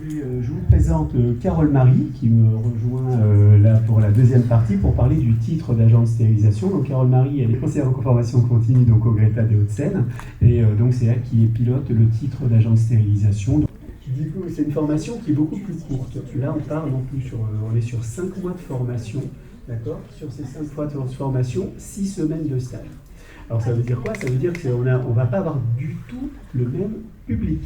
je vous présente Carole Marie qui me rejoint là pour la deuxième partie pour parler du titre d'agent de stérilisation. Donc Carole Marie, elle est conseillère en formation continue donc au Greta des Hauts-de-Seine et donc c'est elle qui pilote le titre d'agent de stérilisation. Donc, du coup, c'est une formation qui est beaucoup plus courte. Là, on parle non plus on est sur 5 mois de formation, d'accord. Sur ces 5 mois de formation, 6 semaines de stage. Alors ça veut dire quoi? Ça veut dire qu'on ne va pas avoir du tout le même public.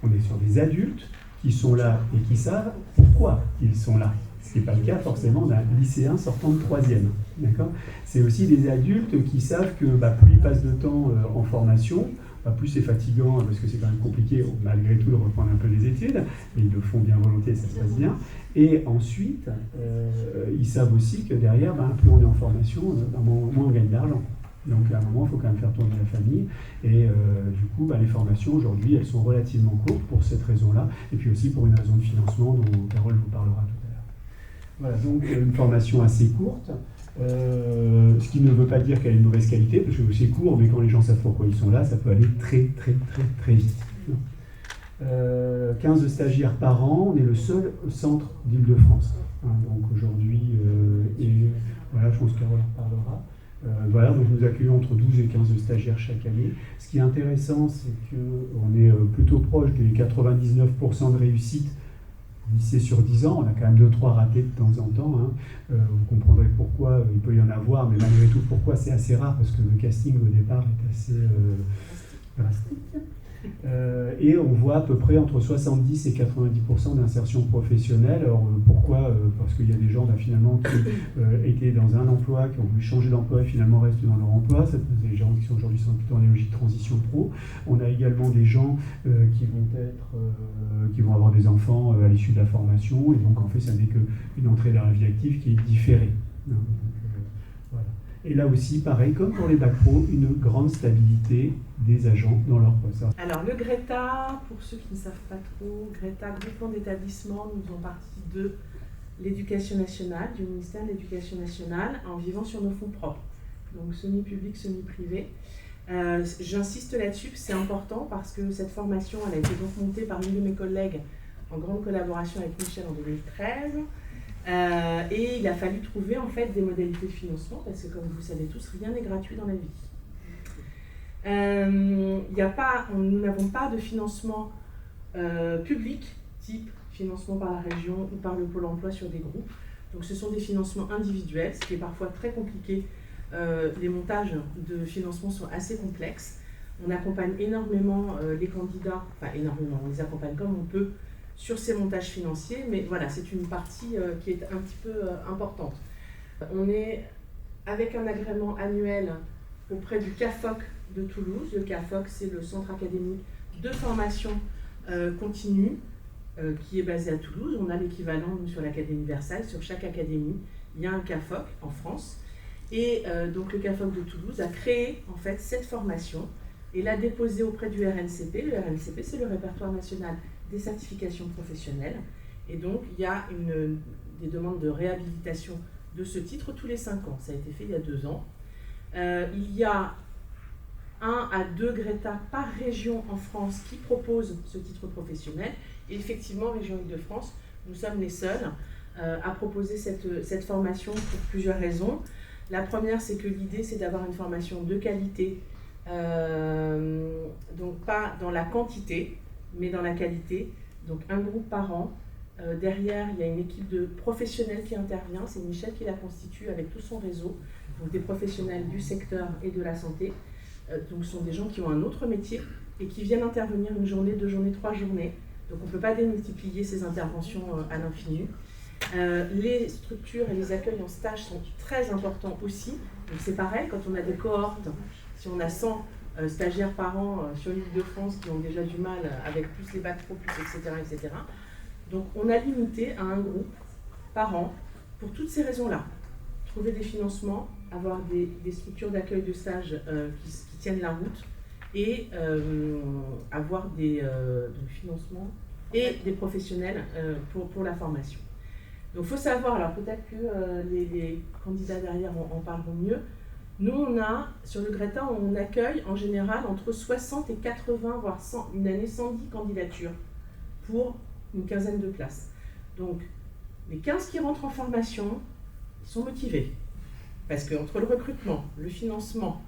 On est sur des adultes qui sont là et qui savent pourquoi ils sont là. Ce qui n'est pas le cas forcément d'un lycéen sortant de 3e. D'accord. C'est aussi des adultes qui savent que plus ils passent de temps en formation, plus c'est fatigant parce que c'est quand même compliqué malgré tout de reprendre un peu les études, mais ils le font bien volontiers, ça se passe bien. Et ensuite, ils savent aussi que derrière, plus on est en formation, moins on gagne d'argent. Donc à un moment, il faut quand même faire tourner la famille. Et du coup, les formations aujourd'hui, elles sont relativement courtes pour cette raison-là, et puis aussi pour une raison de financement dont Carole vous parlera tout à l'heure. Voilà, donc une formation assez courte, ce qui ne veut pas dire qu'elle a une mauvaise qualité, parce que c'est court, mais quand les gens savent pourquoi ils sont là, ça peut aller très vite. 15 stagiaires par an, on est le seul centre d'Île-de-France. Donc aujourd'hui, et voilà, je pense que Carole en parlera. Voilà, donc nous accueillons entre 12 et 15 stagiaires chaque année. Ce qui est intéressant, c'est qu'on est plutôt proche des 99% de réussite lycée sur 10 ans. On a quand même 2-3 ratés de temps en temps. Vous comprendrez pourquoi il peut y en avoir, mais malgré tout, pourquoi c'est assez rare, parce que le casting au départ est assez drastique. Et on voit à peu près entre 70 et 90% d'insertion professionnelle. Alors pourquoi? Parce qu'il y a des gens finalement qui étaient dans un emploi, qui ont voulu changer d'emploi et finalement restent dans leur emploi. Ça, des gens qui sont aujourd'hui plutôt dans les logiques de transition pro. On a également des gens qui vont avoir des enfants à l'issue de la formation, et donc en fait ça n'est qu'une entrée dans la vie active qui est différée. Donc, voilà. Et là aussi, pareil, comme pour les bacs pro, une grande stabilité des agents dans leur poste. Alors le Greta, pour ceux qui ne savent pas trop, Greta, groupement d'établissements, nous faisons partie de l'éducation nationale, du ministère de l'Éducation nationale, en vivant sur nos fonds propres, donc semi-public, semi-privé. J'insiste là-dessus, c'est important parce que cette formation, elle a été donc montée par une de mes collègues en grande collaboration avec Michel en 2013. Et il a fallu trouver en fait des modalités de financement parce que comme vous le savez tous, rien n'est gratuit dans la vie. Nous n'avons pas de financement public, type financement par la région ou par le Pôle emploi sur des groupes. Donc ce sont des financements individuels, ce qui est parfois très compliqué. Les montages de financement sont assez complexes. On accompagne énormément les candidats, on les accompagne comme on peut sur ces montages financiers, mais voilà, c'est une partie qui est un petit peu importante. On est avec un agrément annuel auprès du CAFOC de Toulouse. Le CAFOC, c'est le centre académique de formation continue qui est basé à Toulouse. On a l'équivalent sur l'Académie Versailles. Sur chaque académie, il y a un CAFOC en France. Et donc le CAFOC de Toulouse a créé en fait cette formation et l'a déposée auprès du RNCP. Le RNCP, c'est le répertoire national des certifications professionnelles. Et donc, il y a des demandes de réhabilitation de ce titre tous les 5 ans. Ça a été fait il y a 2 ans. Il y a 1 à 2 Greta par région en France qui proposent ce titre professionnel. Et effectivement, région Île-de-France, nous sommes les seuls à proposer cette formation pour plusieurs raisons. La première, c'est que l'idée, c'est d'avoir une formation de qualité, donc pas dans la quantité, mais dans la qualité. Donc un groupe par an. Derrière, il y a une équipe de professionnels qui intervient. C'est Michel qui la constitue avec tout son réseau. Donc des professionnels du secteur et de la santé. Donc ce sont des gens qui ont un autre métier et qui viennent intervenir 1 journée, 2 journées, 3 journées. Donc on ne peut pas démultiplier ces interventions à l'infini. Les structures et les accueils en stage sont très importants aussi. Donc c'est pareil, quand on a des cohortes, si on a 100 stagiaires par an sur l'Île-de-France qui ont déjà du mal avec plus les bacs pro, etc. Donc on a limité à un groupe par an pour toutes ces raisons-là. Trouver des financements, avoir des structures d'accueil de stage qui tiennent la route et avoir des financements et des professionnels pour la formation. Donc il faut savoir, alors peut-être que les candidats derrière en parleront mieux. Nous, on a, sur le Greta, on accueille en général entre 60 et 80, voire 100, une année 110 candidatures pour une quinzaine de places. Donc, les 15 qui rentrent en formation, ils sont motivés. Parce qu'entre le recrutement, le financement,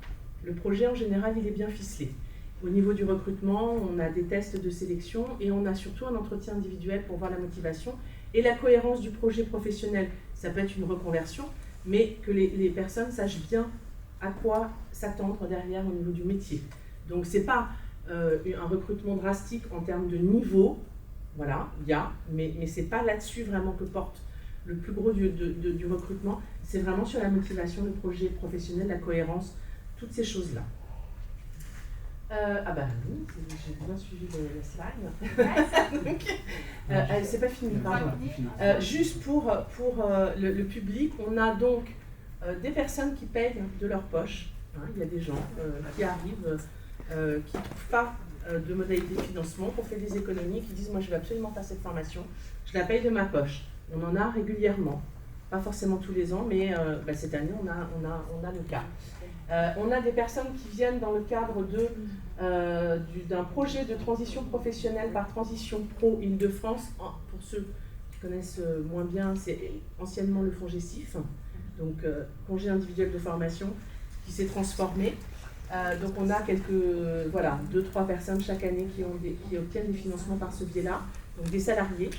le projet en général, il est bien ficelé. Au niveau du recrutement, on a des tests de sélection et on a surtout un entretien individuel pour voir la motivation et la cohérence du projet professionnel. Ça peut être une reconversion, mais que les personnes sachent bien à quoi s'attendre derrière au niveau du métier. Donc ce n'est pas un recrutement drastique en termes de niveau, voilà, il y a, mais ce n'est pas là-dessus vraiment que porte le plus gros du recrutement, c'est vraiment sur la motivation, le projet professionnel, la cohérence, toutes ces choses-là. Ah bah oui, j'ai bien suivi le slide. C'est pas fini, pardon. Juste pour le public, on a donc des personnes qui payent de leur poche. Hein, il y a des gens qui arrivent, qui ne trouvent pas de modalité de financement, qui ont fait des économies, qui disent « moi je vais absolument faire cette formation, je la paye de ma poche ». On en a régulièrement, pas forcément tous les ans, mais cette année on a le cas. On a des personnes qui viennent dans le cadre d'un projet de transition professionnelle par Transition Pro Île-de-France. Pour ceux qui connaissent moins bien, c'est anciennement le FONGECIF, donc congé individuel de formation, qui s'est transformé. Donc on a 2-3 personnes chaque année qui obtiennent des financements par ce biais-là, donc des salariés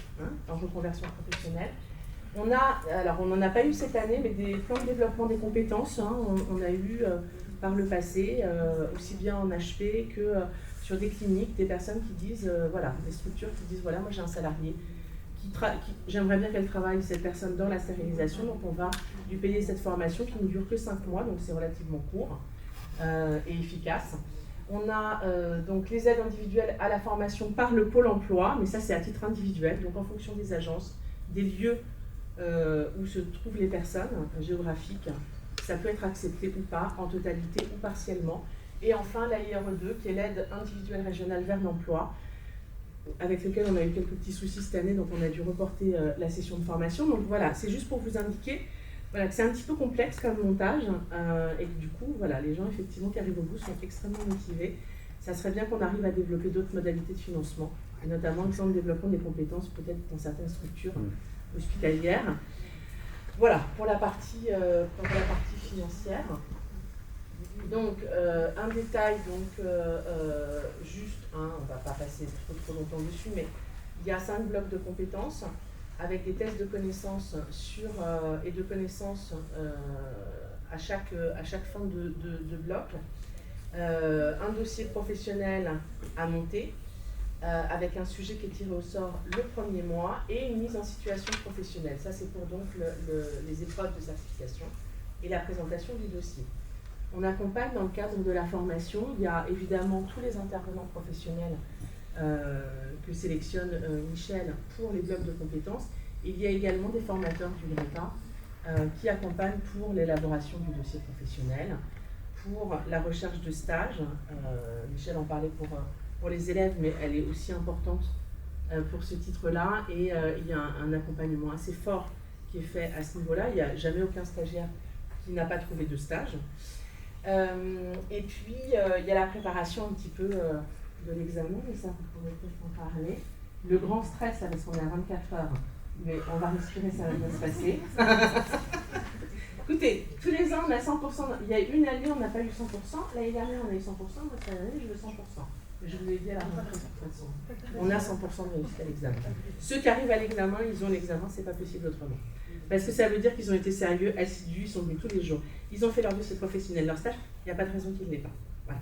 en reconversion professionnelle. On n'en a pas eu cette année, mais des plans de développement des compétences, on a eu par le passé, aussi bien en HP que sur des cliniques, des personnes qui disent, des structures qui disent, voilà, moi j'ai un salarié, j'aimerais bien qu'elle travaille, cette personne, dans la stérilisation, donc on va lui payer cette formation qui ne dure que 5 mois, donc c'est relativement court et efficace. On a donc les aides individuelles à la formation par le Pôle emploi, mais ça c'est à titre individuel, donc en fonction des agences, des lieux où se trouvent les personnes géographiques, ça peut être accepté ou pas, en totalité ou partiellement. Et enfin, la IRE2, qui est l'aide individuelle régionale vers l'emploi, avec lequel on a eu quelques petits soucis cette année, donc on a dû reporter la session de formation. Donc voilà, c'est juste pour vous indiquer que c'est un petit peu complexe comme montage, et que du coup, les gens effectivement qui arrivent au bout sont extrêmement motivés. Ça serait bien qu'on arrive à développer d'autres modalités de financement, et notamment le plan de développement des compétences, peut-être dans certaines structures hospitalière. Voilà, pour la partie financière. Donc, un détail, juste, on ne va pas passer trop longtemps dessus, mais il y a 5 blocs de compétences avec des tests de connaissances et de connaissances à chaque fin de bloc. Un dossier professionnel à monter, avec un sujet qui est tiré au sort le premier mois et une mise en situation professionnelle. Ça, c'est pour donc les épreuves de certification et la présentation du dossier. On accompagne dans le cadre de la formation. Il y a évidemment tous les intervenants professionnels que sélectionne Michel pour les blocs de compétences. Il y a également des formateurs du GRETA qui accompagnent pour l'élaboration du dossier professionnel, pour la recherche de stage. Michel en parlait pour les élèves, mais elle est aussi importante pour ce titre-là. Et il y a un accompagnement assez fort qui est fait à ce niveau-là. Il n'y a jamais aucun stagiaire qui n'a pas trouvé de stage. Et puis, il y a la préparation un petit peu de l'examen, mais ça, vous pourrez peut-être en parler. Le grand stress, là, parce qu'on est à 24 heures, mais on va respirer, ça va bien se passer. Écoutez, tous les ans, on a 100%. Il y a une année, on n'a pas eu 100%. L'année dernière, on a eu 100%. Moi, cette année, je veux 100%. Je vous l'ai dit à la rentrée, de toute façon. On a 100% de réussite à l'examen. Ceux qui arrivent à l'examen, ils ont l'examen, c'est pas possible autrement. Parce que ça veut dire qu'ils ont été sérieux, assidus, ils sont venus tous les jours. Ils ont fait leur dossier professionnel, leur stage, il n'y a pas de raison qu'ils ne l'aient pas. Voilà.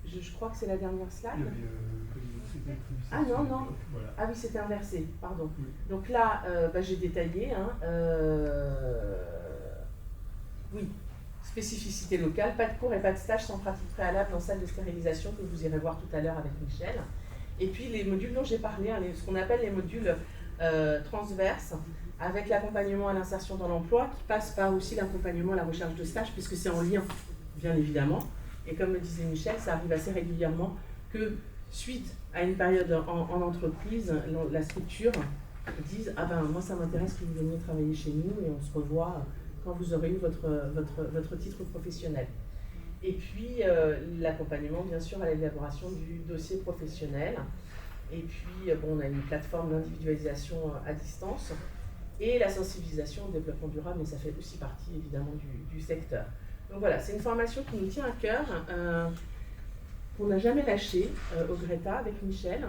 Je crois que c'est la dernière slide. Ah non. Voilà. Ah oui, c'était inversé, pardon. Donc là, j'ai détaillé. Oui, spécificité locale, pas de cours et pas de stage sans pratique préalable en salle de stérilisation que vous irez voir tout à l'heure avec Michel. Et puis les modules dont j'ai parlé, ce qu'on appelle les modules transverses, avec l'accompagnement à l'insertion dans l'emploi, qui passe par aussi l'accompagnement à la recherche de stage, puisque c'est en lien, bien évidemment. Et comme le disait Michel, ça arrive assez régulièrement que, suite à une période en entreprise, la structure dise « Ah ben, moi ça m'intéresse que vous veniez travailler chez nous et on se revoit quand vous aurez eu votre titre professionnel ». Et puis l'accompagnement bien sûr à l'élaboration du dossier professionnel. Et puis, on a une plateforme d'individualisation à distance et la sensibilisation au développement durable, mais ça fait aussi partie évidemment du secteur. Donc voilà, c'est une formation qui nous tient à cœur, qu'on n'a jamais lâchée au Greta avec Michel,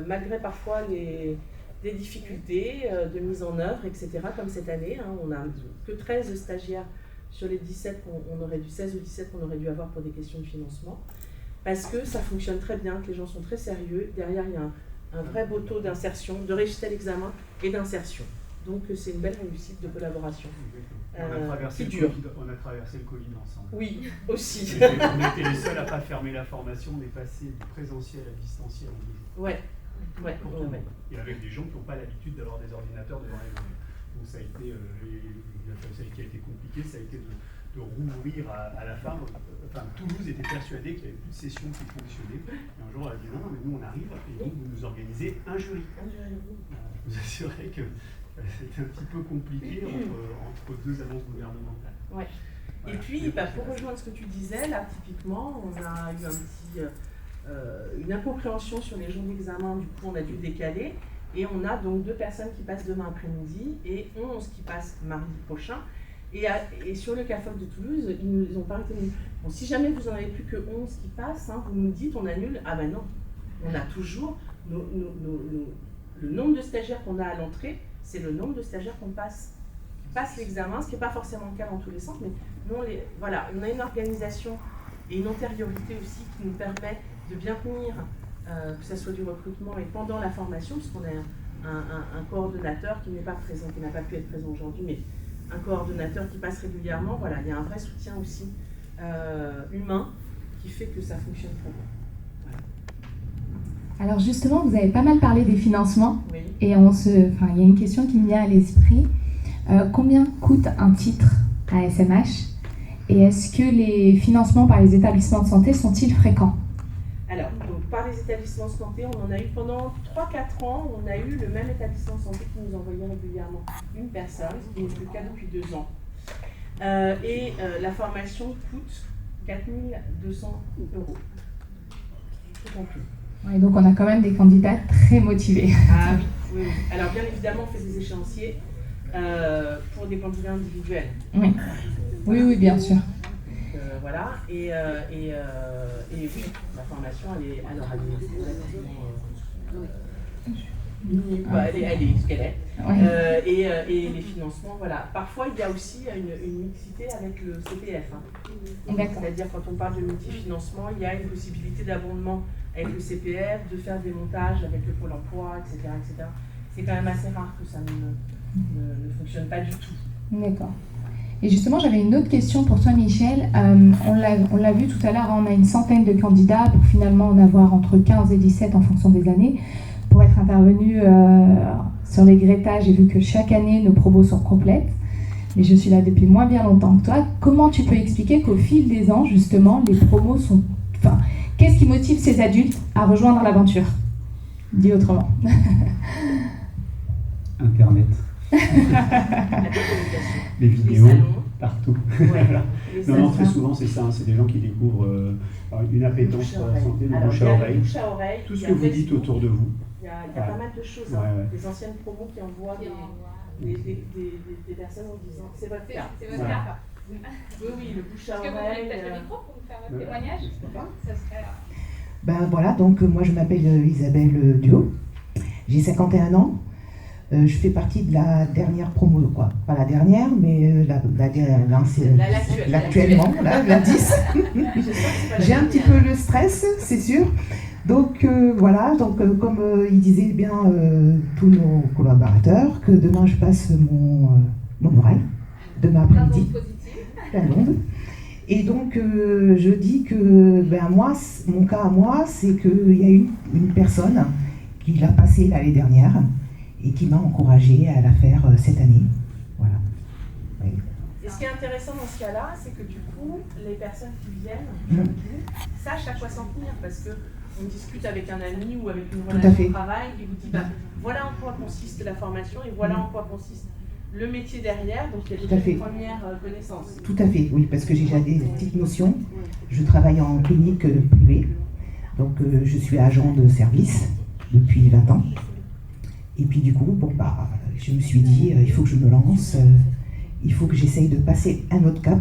malgré parfois des difficultés de mise en œuvre, etc. Comme cette année, on n'a que 13 stagiaires sur les 17 qu'on aurait dû, 16 ou 17 qu'on aurait dû avoir pour des questions de financement, parce que ça fonctionne très bien, que les gens sont très sérieux. Derrière, il y a un vrai beau taux d'insertion, de réussite à l'examen et d'insertion. Donc c'est une belle réussite de collaboration. On a traversé le Covid ensemble. Oui, aussi. On était les seuls à ne pas fermer la formation, on est passé du présentiel à distanciel en 2 jours. Ouais. Et avec des gens qui n'ont pas l'habitude d'avoir des ordinateurs devant les mains. Donc ça a été, celle qui a été compliquée, ça a été de rouvrir à la fin. Enfin, Toulouse était persuadée qu'il n'y avait plus de session qui fonctionnait. Et un jour, elle a dit non, mais nous on arrive, et donc vous nous organisez un jury. Je vous assurais que c'était un petit peu compliqué entre 2 annonces gouvernementales. Ouais. Voilà. Et puis, pour rejoindre ce que tu disais, là, typiquement, on a eu une incompréhension sur les jours d'examen, du coup, on a dû décaler. Et on a donc 2 personnes qui passent demain après-midi et 11 qui passent mardi prochain. Et sur le CAFOC de Toulouse, ils nous ont pas retenu. Bon, si jamais vous n'en avez plus que 11 qui passent, vous nous dites on annule. Ah ben non, on a toujours le nombre de stagiaires qu'on a à l'entrée, c'est le nombre de stagiaires qu'on passe l'examen, ce qui n'est pas forcément le cas dans tous les centres, mais nous, on a une organisation et une antériorité aussi qui nous permet de bien tenir, que ce soit du recrutement et pendant la formation, parce qu'on a un coordonnateur qui n'est pas présent, qui n'a pas pu être présent aujourd'hui, mais un coordonnateur qui passe régulièrement. Voilà, il y a un vrai soutien aussi humain qui fait que ça fonctionne très bien. Alors justement, vous avez pas mal parlé des financements, oui. Et il y a une question qui me vient à l'esprit. Combien coûte un titre à SMH? Et est-ce que les financements par les établissements de santé sont-ils fréquents? Alors, donc, par les établissements de santé, on en a eu pendant 3-4 ans, on a eu le même établissement de santé qui nous envoyait régulièrement une personne, ce qui n'est plus le cas depuis 2 ans. La formation coûte 4 200 €. Tout compris. Et donc on a quand même des candidats très motivés. Ah oui. Alors bien évidemment, on fait des échéanciers pour des candidats individuels. Oui, bien sûr. Donc, voilà. Et oui, la formation, elle est elle est ce qu'elle est. Ouais. Et les financements, voilà. Parfois, il y a aussi une mixité avec le CPF. C'est-à-dire, quand on parle de multifinancement, il y a une possibilité d'abondement avec le CPF, de faire des montages avec le Pôle emploi, etc. C'est quand même assez rare que ça ne fonctionne pas du tout. D'accord. Et justement, j'avais une autre question pour toi, Michel. On l'a vu tout à l'heure, on a une centaine de candidats pour finalement en avoir entre 15 et 17 en fonction des années. Pour être intervenu sur les Greta, j'ai vu que chaque année, nos promos sont complètes. Mais je suis là depuis moins bien longtemps que toi. Comment tu peux expliquer qu'au fil des ans, justement, les promos sont... qu'est-ce qui motive ces adultes à rejoindre l'aventure? Dit autrement. Internet. Les vidéos, partout. Ouais. Non, très souvent c'est ça, c'est des gens qui découvrent une appétence pour la santé, le bouche à oreille. Tout ce que vous dites autour de vous. Il y a pas mal de choses. Des anciennes promos qui envoient des personnes en disant c'est votre cas. C'est votre cas. Oui, le bouche à oreille. Est-ce que vous voulez peut-être le micro pour nous faire votre témoignage? Ça serait... Ben voilà, donc moi je m'appelle Isabelle Duo, j'ai 51 ans. Je fais partie de la dernière promo, quoi. Pas la dernière, mais l'actuellement, la 10. J'ai un petit peu le stress, c'est sûr. Donc voilà, donc, comme il disait bien tous nos collaborateurs, que demain je passe mon oreille, demain après-midi, la blonde. Et donc je dis que moi, mon cas à moi, c'est qu'il y a une personne qui l'a passé l'année dernière, et qui m'a encouragée à la faire cette année. Voilà. Oui. Et ce qui est intéressant dans ce cas-là, c'est que du coup, les personnes qui viennent sachent à quoi s'en tenir, parce qu'on discute avec un ami ou avec une relation de travail qui vous dit voilà en quoi consiste la formation et voilà en quoi consiste le métier derrière, donc il y a des premières connaissances. Tout à fait, oui, parce que j'ai déjà des petites notions. Je travaille en clinique privée, donc je suis agent de service. depuis 20 ans. Et puis du coup, bon, bah, je me suis dit, il faut que je me lance, il faut que j'essaye de passer un autre cap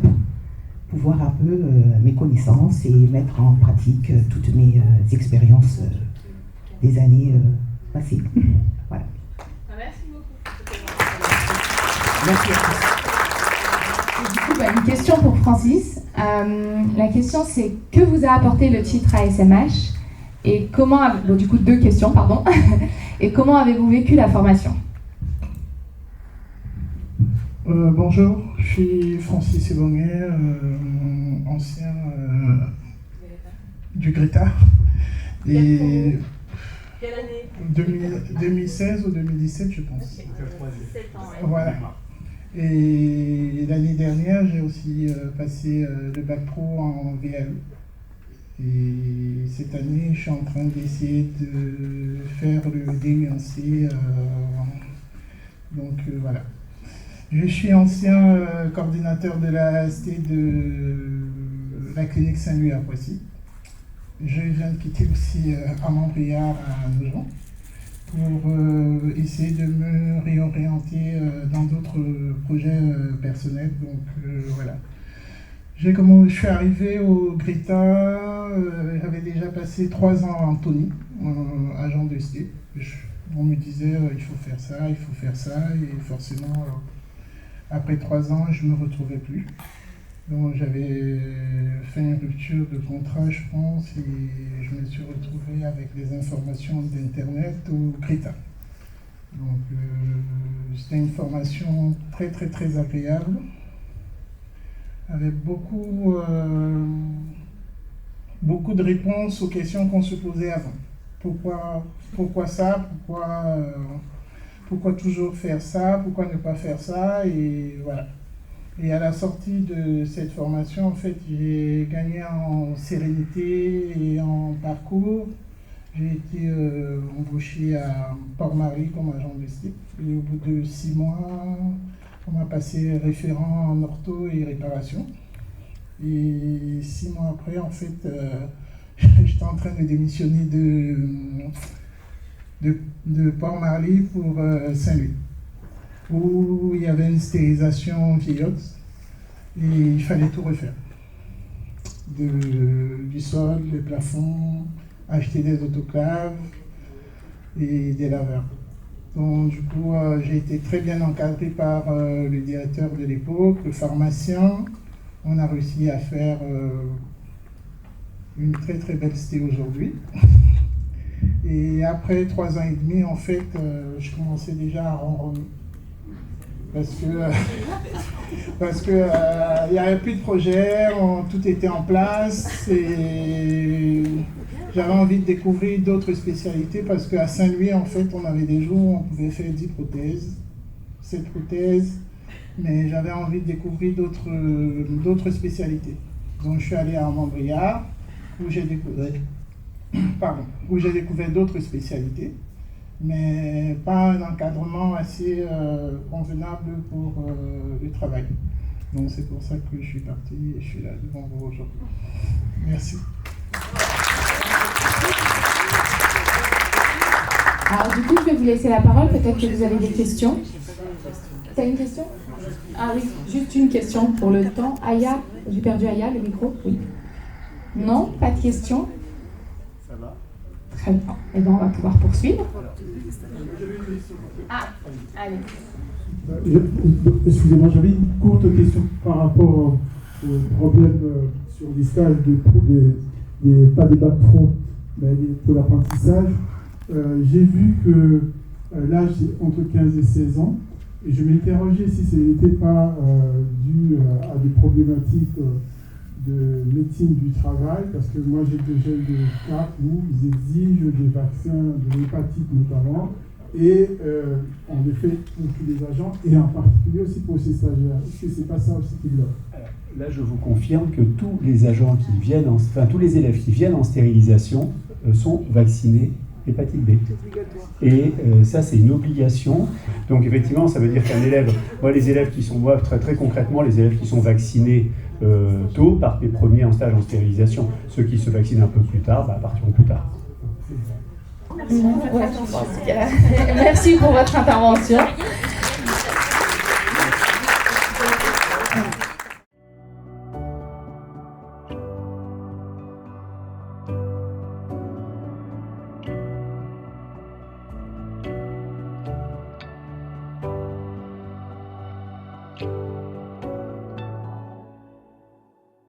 pour voir un peu mes connaissances et mettre en pratique toutes mes expériences des années passées. Voilà. Merci beaucoup. Merci à tous. Et du coup, bah, une question pour Francis. La question, c'est que vous a apporté le titre ASMH et comment, bon, du coup, 2 questions, pardon. Et comment avez-vous vécu la formation? Bonjour, je suis Francis Ebonguet, ancien du Greta. Et Quelle année? 2016 ou 2017, je pense. 7 ans, ouais. Voilà. Et l'année dernière, j'ai aussi passé le bac pro en VAE. Et cette année, je suis en train d'essayer de faire le DUNC. Donc voilà. Je suis ancien coordinateur de la ST de la clinique Saint-Louis à Poissy. Je viens de quitter aussi à Montbéliard à Nogent pour essayer de me réorienter dans d'autres projets personnels. Donc voilà. Je suis arrivé au Greta, j'avais déjà passé 3 ans en Tony, agent de ST. On me disait il faut faire ça, et forcément, après 3 ans, je ne me retrouvais plus. Donc j'avais fait une rupture de contrat, je pense, et je me suis retrouvé avec des informations d'Internet au Greta. Donc c'était une formation très très très agréable, avec beaucoup de réponses aux questions qu'on se posait avant. Pourquoi ça? Pourquoi toujours faire ça? Pourquoi ne pas faire ça? Et voilà. Et à la sortie de cette formation, en fait, j'ai gagné en sérénité et en parcours. J'ai été embauché à Port-Marie comme agent de ST. Et au bout de 6 mois, on m'a passé référent en ortho et réparation. Et 6 mois après, en fait, j'étais en train de démissionner de Port-Marie pour Saint-Louis, où il y avait une stérilisation vieillotte et il fallait tout refaire. Du sol, des plafonds, acheter des autoclaves et des laveurs. Donc du coup, j'ai été très bien encadré par le directeur de l'époque, le pharmacien. On a réussi à faire une très très belle sté aujourd'hui. Et après 3 ans et demi, en fait, je commençais déjà à ronronner. Parce que il n'y avait plus de projet, tout était en place et j'avais envie de découvrir d'autres spécialités parce qu'à Saint-Louis, en fait, on avait des jours où on pouvait faire 10 prothèses, 7 prothèses, mais j'avais envie de découvrir d'autres spécialités. Donc je suis allé à Montbéliard où j'ai découvert d'autres spécialités, mais pas un encadrement assez convenable pour le travail. Donc c'est pour ça que je suis parti et je suis là devant vous aujourd'hui. Merci. Alors du coup, je vais vous laisser la parole. Peut-être que vous avez des questions. T'as une question? Ah oui, juste une question pour le temps. Aya, j'ai perdu Aya, le micro? Oui. Non, pas de questions? Ça va? Très bien. Eh bien, on va pouvoir poursuivre. Ah, allez. Excusez-moi, j'avais une courte question par rapport au problème sur les stages pas des bacs pro, mais pour l'apprentissage. J'ai vu que l'âge c'est entre 15 et 16 ans, et je m'interrogeais si ce n'était pas dû à des problématiques de médecine du travail, parce que moi j'ai des jeunes de CAP où ils exigent des vaccins de l'hépatite notamment, et en effet pour tous les agents, et en particulier aussi pour ces stagiaires. Est-ce que c'est pas ça aussi qui bloque? Là, je vous confirme que tous les agents qui viennent, tous les élèves qui viennent en stérilisation sont vaccinés hépatite B. Et ça, c'est une obligation. Donc, effectivement, ça veut dire qu'un élève, les élèves qui sont, très, très concrètement, les élèves qui sont vaccinés tôt partent les premiers en stage en stérilisation. Ceux qui se vaccinent un peu plus tard, partiront plus tard. Merci pour votre intervention.